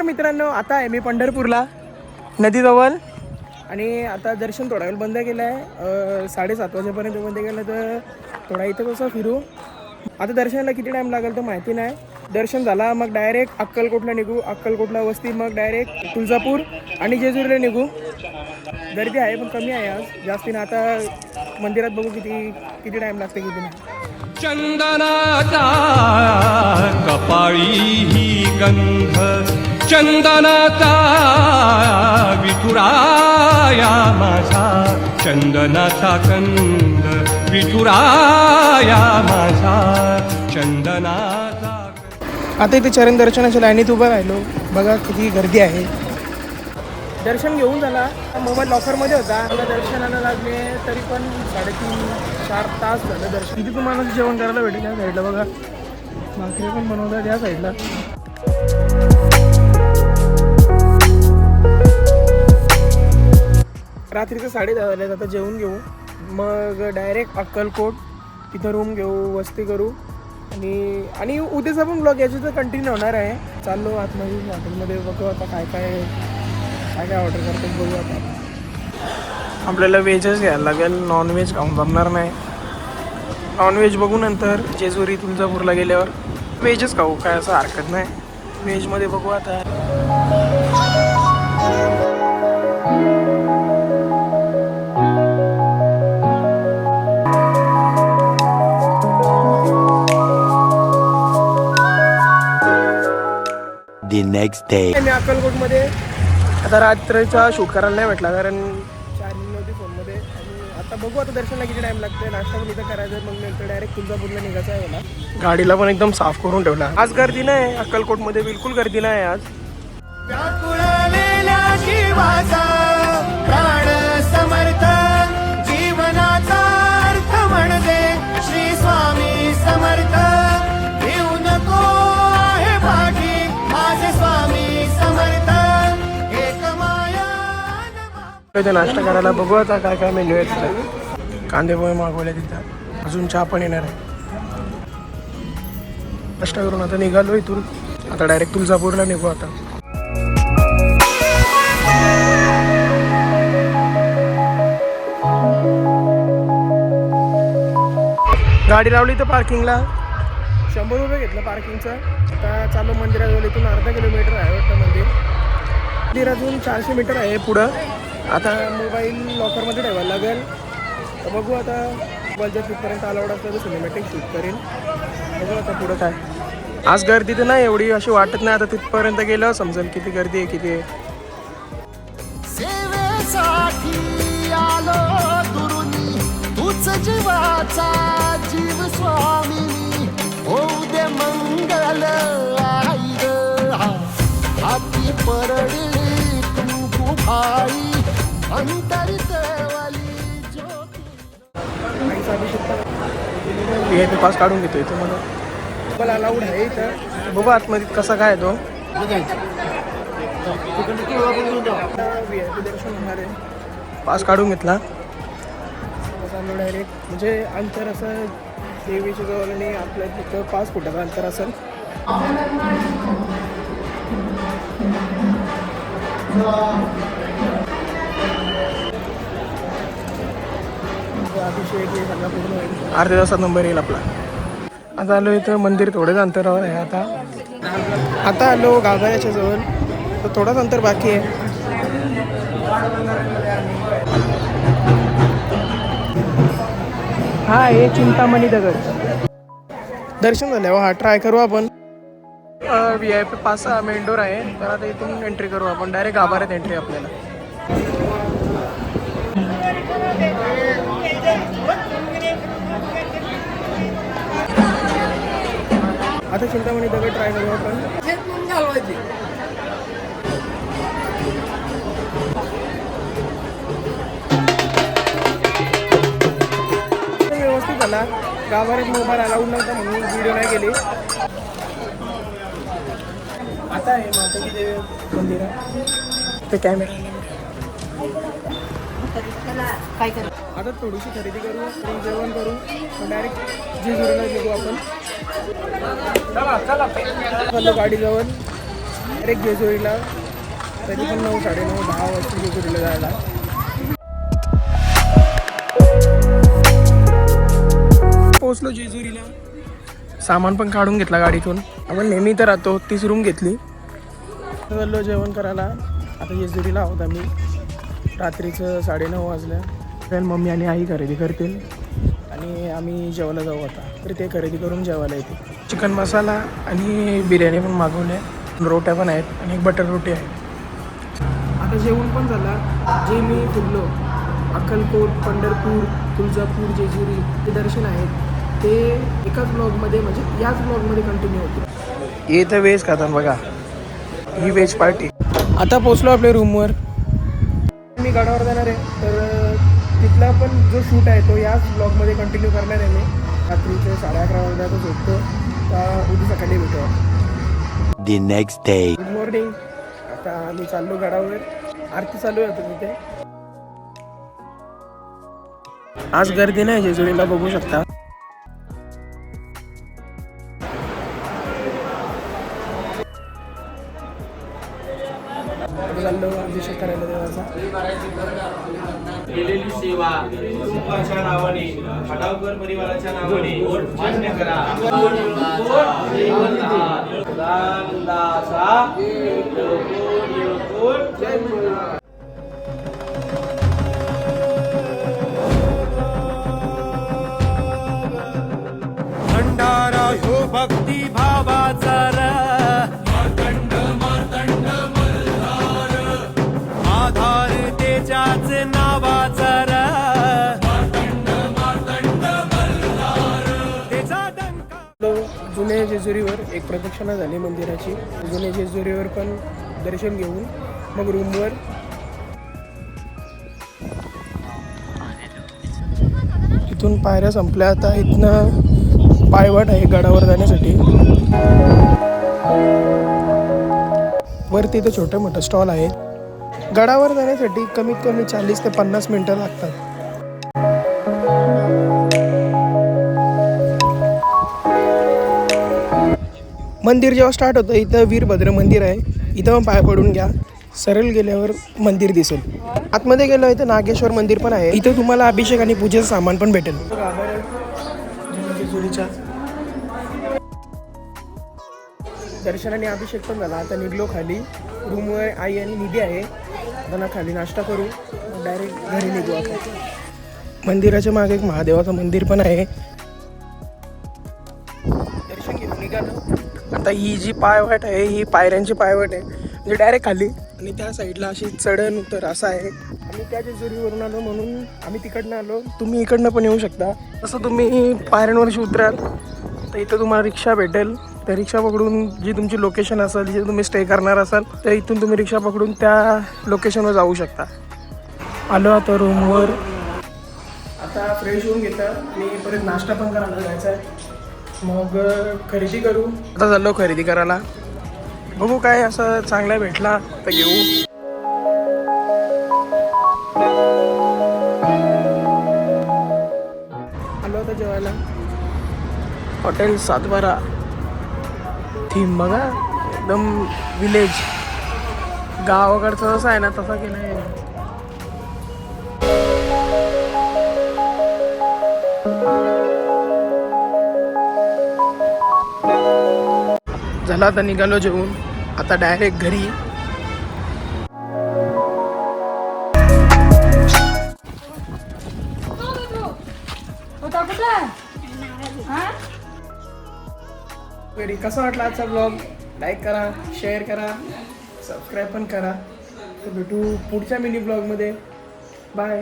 मित्रांनो, आता आहे मी पंढरपूरला नदीजवळ आणि आता दर्शन थोडा वेळ बंद केलं आहे. 7:30 वाजेपर्यंत बंद केलं तर थोडा इथं कसं फिरू. आता दर्शनाला किती टाईम लागेल तर माहिती नाही. दर्शन झाला मग डायरेक्ट अक्कलकोटला निघू. अक्कलकोटला वस्ती मग डायरेक्ट तुळजापूर आणि जेजुरीला निघू. गर्दी आहे पण कमी आहे आज जास्ती ना. आता मंदिरात बघू किती टाईम लागते किती नाही. चंदनाचा कपाळी ही गंध चंदनाचा विठुराया माझा चंदनाचा गंध विठुराया माझा चंदनाचा. आता इथे चरण दर्शनाच्या लाईनीत उभं राहिलो. बघा किती गर्दी आहे. दर्शन घेऊन झाला. मोबाईल लॉकरमध्ये होता. मला दर्शनाला लागले तरी पण 3.5-4 तास झालं दर्शन. किती तुम्हाला जेवण करायला भेटेल या साईडला बघा. भाकरी पण बनवतात या साईडला. रात्रीचं 10:30 झाले. आता जेवून घेऊ मग डायरेक्ट अक्कलकोट तिथं रूम घेऊ वस्ती करू आणि उद्याचा पण ब्लॉग याची तर कंटिन्यू होणार आहे. चाललो आतमध्ये हॉटेलमध्ये बघू आता काय ऑर्डर करतो बघू. आता आपल्याला व्हेजच घ्यायला लागेल. नॉनव्हेज खाऊन जमणार नाही. नॉनव्हेज बघू नंतर जेजुरी तुळजापूरला गेल्यावर. व्हेजच खाऊ काय असं हरकत नाही. व्हेजमध्ये बघू आता. The next day. मी अक्कलकोटमध्ये आता रात्रीचा शूट करायला नाही भेटला कारण चार्जिंग नव्हती फोनमध्ये. आणि आता बघू आता दर्शनाला किती टाईम लागते. नाश्ता पण इथं करायचं मग नंतर डायरेक्ट तुळजापूरला निघायचं आहे मला. गाडीला पण एकदम साफ करून ठेवला. आज गर्दी नाही अक्कलकोटमध्ये, बिलकुल गर्दी नाही आज. समर्थ जीवनाचा अर्थ म्हणजे श्री स्वामी समर्थ. येऊ नको आहे पाठी माझे स्वामी समर्थ. एक माया इथे नाश्ता करायला बघू आता काय मेन्यू आहे तिथं. कांदे पोहे मागवले तिथं. अजून चहा पण येणार आहे. नाश्ता करून आता निघालो इथून. आता डायरेक्ट तुळजापूरला निघू. आता गाडी लावली तर पार्किंगला 100 रुपये घेतलं पार्किंगचं. आता चालू मंदिराजवळ. इथून अर्धा किलोमीटर आहे वाटतं मंदिर. मंदिरातून 400 मीटर आहे पुढं. आता मोबाईल लॉकरमध्ये ठेवायला लागेल. तर बघू आता मोबाईल जर तिथपर्यंत अलाउड असलं तर सिनेमॅटिक शूट करेन. बघू आता पुढं काय. आज गर्दी तर नाही एवढी अशी वाटत नाही. आता तिथपर्यंत गेलं समजेल किती गर्दी आहे किती आहे. सेवेसाठी आलो दुरुनी तूच जीवाचा जीव स्वामी. होऊ दे मंगल आई ग हाती परडी तू भाई अंतरित वाली ज्योती. VIP पास काढून घेतो इथं. मला अलाउड आहे इथं. बघू आतमध्ये कसा काय तो. VIP दर्शन होणार आहे. पास काढून घेतला. चाललो डायरेक्ट म्हणजे अंतर असं देवीच्या जवळ आणि आपल्या तिथं 5 फुटाचं अंतर असेल. अर्ध्या तासात नंबर येईल आपला. आता आलो इथं. मंदिर थोडेच अंतरावर आहे. आता आलो गाभाऱ्याच्या जवळ. तर थोडंच अंतर बाकी आहे. हा हे चिंतामणी दगड. दर्शन झाल्यावर हा ट्राय करू आपण. VIP पास मेन डोर आहे. तर आता इथून एंट्री करू आपण. डायरेक्ट गाभाऱ्यात एंट्री आपल्याला. आता चिंतामणी दगड ट्राय करू आपण. व्यवस्थित झाला. गावात मोबाईल अलाउड नव्हता म्हणून व्हिडिओ नाही केली. आता आहे माताजी देवी मंदिर आहे. ते कॅमेरा आता थोडीशी खरेदी करू. जेवण करू. डायरेक्ट जेजुरीला निघू आपण. गाडी जवळ डायरेक्ट जेजुरीला, तरी पण 9, 9:30, 10 वाजता जेजुरीला जायला. पोहोचलो जेजुरीला, सामान पण काढून घेतला गाडीतून. आपण नेहमी तर राहतो तीच रूम घेतली. चाललो जेवण करायला. आता जेजुरीला आहोत आम्ही. रात्रीचं 9:30 वाजल्या. तर मम्मी आणि आई खरेदी करतील आणि आम्ही जेवायला जाऊ आता. तर ते खरेदी करून जेवायला येते. चिकन मसाला आणि बिर्याणी पण मागवले, रोट्या पण आहेत आणि एक बटर रोटी आहे. आता जेवण पण झाला. जे मी फिरलो अक्कलकोट, पंढरपूर, तुळजापूर, जेजुरी ते दर्शन आहेत ते एकाच ब्लॉगमध्ये, म्हणजे याच ब्लॉगमध्ये कंटिन्यू होते. हे तर व्हेज खातात बघा, ही व्हेज पार्टी. आता पोचलो आपल्या रूमवर. मी गडावर जाणार आहे, तर तिथला पण जो शूट आहे तो याच ब्लॉगमध्ये कंटिन्यू करणार आहे मी. रात्रीचे 11:30 वाजता झोपतो, तर उद्या सकाळी भेटू. The next day. Good morning. आता आम्ही चाललो गडावर. आरती चालू आहे आता तिथे. आज गर्दी नाही जेजुरीला, बघू शकता. चाललो अभिषेक करायला देवाचा. केलेली सेवा कुटुंबाच्या नावाने, खडावकर परिवाराच्या नावाने मान्य करा. भंडारा हो भक्ती भावाचा आधार त्याच्याच नावाचा जुन्या जेजुरीवर एक प्रदक्षिणा झाली मंदिराची. जुन्या जेजुरीवर पण दर्शन घेऊन मग रूमवर. इथून पायऱ्या संपल्या. आता इथनं पायवाट आहे गडावर जाण्यासाठी. वरती इथं छोटं मोठं स्टॉल आहे. गडावर जाण्यासाठी कमीत कमी 40 ते 50 मिनटं लागतात. मंदिर जेव्हा स्टार्ट होतं इथं वीरभद्र मंदिर आहे. इथं पण पाय पडून घ्या. सरळ गेल्यावर मंदिर दिसेल. आतमध्ये गेलो इथं नागेश्वर मंदिर पण आहे. इथं तुम्हाला अभिषेक आणि पूजेचं सामान पण भेटेल. जेजुरीच्या दर्शन आणि अभिषेक पण झाला. आता निघलो खाली. रूमवर आई आणि निधी आहे. आता ना खाली नाश्ता करू, डायरेक्ट घरी निघू आपण. मंदिराच्या मागे एक महादेवाचं मंदिर पण आहे. दर्शन घेऊन निघालो. आता ही जी पायवाट आहे ही पायऱ्यांची पायवाट आहे, म्हणजे डायरेक्ट खाली. आणि त्या साईडला अशी चढण उतर असं आहे. आम्ही त्या जेजुरीवरून आलो म्हणून आम्ही तिकडनं आलो. तुम्ही इकडनं पण येऊ शकता. तसं तुम्ही पायऱ्यांवरशी उतराल तर इथं तुम्हाला रिक्षा भेटेल. त्या रिक्षा पकडून जी तुमची लोकेशन असेल, जिथे तुम्ही स्टे करणार असाल, तर इथून तुम्ही रिक्षा पकडून त्या लोकेशनवर जाऊ शकता. आलो आता रूमवर. आता फ्रेश होऊन घेतं आणि परत नाश्ता पण करायला जायचा आहे. मग खरेदी करू. आता चाललो खरेदी करायला. बघू काय असं चांगला भेटला तर घेऊ. आलो आता जेवायला. हॉटेल सातबारा. थीम बघा, एकदम विलेज, गावाकडचं जसं आहे ना तसा केलं आहे. झाला आता निघालो जेवून. आता डायरेक्ट घरी. घरी कसा वाटला आजचा ब्लॉग? लाईक करा, शेअर करा, सबस्क्राईब पण करा. तर भेटू पुढच्या मिनी ब्लॉगमध्ये. बाय.